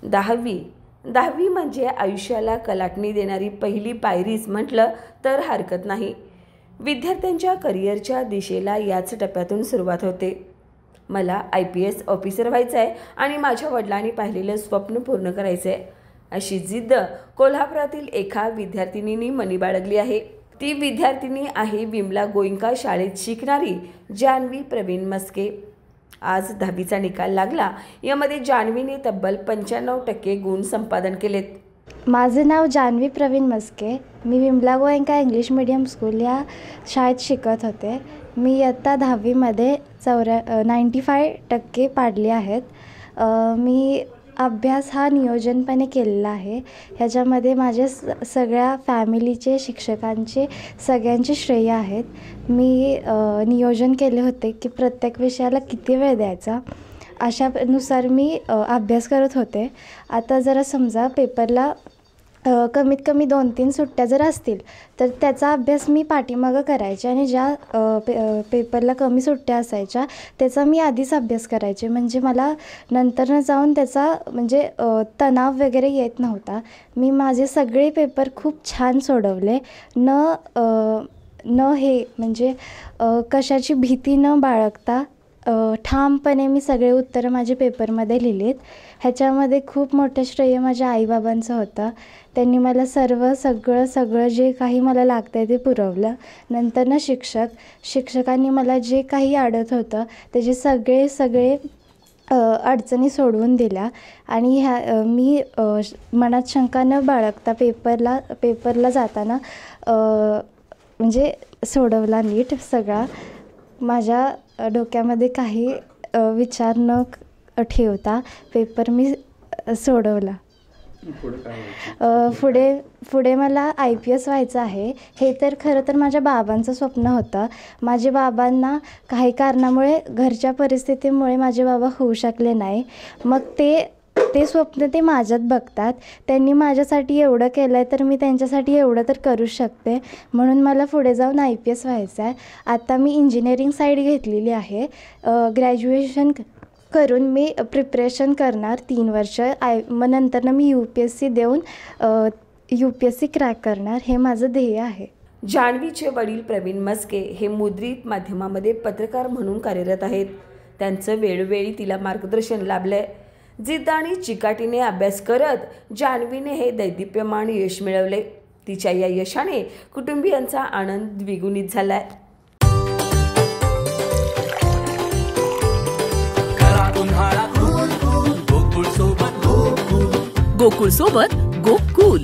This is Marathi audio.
दहावी म्हणजे आयुष्याला कलाटणी देणारी पहिली पायरीच म्हटलं तर हरकत नाही। विद्यार्थ्यांच्या करिअरच्या दिशेला याच टप्प्यातून सुरुवात होते। मला IPS ऑफिसर व्हायचं आहे आणि माझ्या वडिलांनी पाहिलेलं स्वप्न पूर्ण करायचं आहे, अशी जिद्द कोल्हापुरातील एका विद्यार्थिनींनी मनी बाळगली आहे। ती विद्यार्थिनी आहे विमला गोयंका शाळेत शिकणारी जान्हवी प्रवीण मस्के। आज 10वीचा निकाल लागला। यामध्ये जान्हवीने तब्बल 95% गुण संपादन केलेत। माझे नाव जान्हवी प्रवीण मस्के। मी Vimala Goenka English medium school या शाळेत शिकत होते। मी इयत्ता 10वीमध्ये 95% पाडले आहेत। मी अभ्यास हा नियोजनपणे केलेला आहे। ह्याच्यामध्ये माझ्या सगळ्या फॅमिलीचे, शिक्षकांचे, सगळ्यांचे श्रेय आहेत। मी नियोजन केले होते की प्रत्येक विषयाला किती वेळ द्यायचा, अशानुसार मी अभ्यास करत होते। आता जरा समजा पेपरला कमीत कमी 2-3 सुट्ट्या जर असतील तर त्याचा अभ्यास मी पाठीमागं करायचे आणि ज्या पेपरला कमी सुट्ट्या असायच्या त्याचा मी आधीच अभ्यास करायचे, म्हणजे मला नंतर जाऊन त्याचा म्हणजे तणाव वगैरे येत नव्हता। मी माझे सगळे पेपर खूप छान सोडवले, हे म्हणजे कशाची भीती न बाळगता ठामपणे मी सगळे उत्तरं माझे पेपरमध्ये लिहिलीत। ह्याच्यामध्ये खूप मोठं श्रेय माझ्या आईबाबांचं होतं। त्यांनी मला सगळं जे काही मला लागतं आहे ते पुरवलं। नंतर शिक्षकांनी मला जे काही अडत होतं त्याचे सगळे अडचणी सोडवून दिल्या आणि मी मनात शंका न बाळगता पेपरला जाताना म्हणजे सोडवला नीट सगळा। माझ्या डोक्यामध्ये काही विचार न ठेवता पेपर मी सोडवला। पुढे मला IPS व्हायचं आहे। हे तर खरं तर माझ्या बाबांचं स्वप्न होतं। माझे बाबांना काही कारणामुळे, घरच्या परिस्थितीमुळे माझे बाबा होऊ शकले नाही। मग ते स्वप्न ते माझ्यात बघतात। त्यांनी माझ्यासाठी एवढं केलं आहे तर मी त्यांच्यासाठी एवढं तर करू शकते, म्हणून मला पुढे जाऊन IPS व्हायचं आहे। आता मी इंजिनिअरिंग साईड घेतलेली आहे। ग्रॅज्युएशन करून मी प्रिपरेशन करणार 3 वर्ष। मग नंतर मी UPSC देऊन UPSC क्रॅक करणार, हे माझं ध्येय आहे। जान्हवीचे वडील प्रवीण मस्के हे मुद्रित माध्यमामध्ये पत्रकार म्हणून कार्यरत आहेत। त्यांचं वेळोवेळी तिला मार्गदर्शन लाभलंय। जिद्द आणि चिकाटीने अभ्यास करत जान्हवीने हे दैदिप्यमान यश मिळवले। तिच्या या यशाने कुटुंबियांचा आनंद द्विगुणित झालाय। गोकुळ सोबत गोकुळ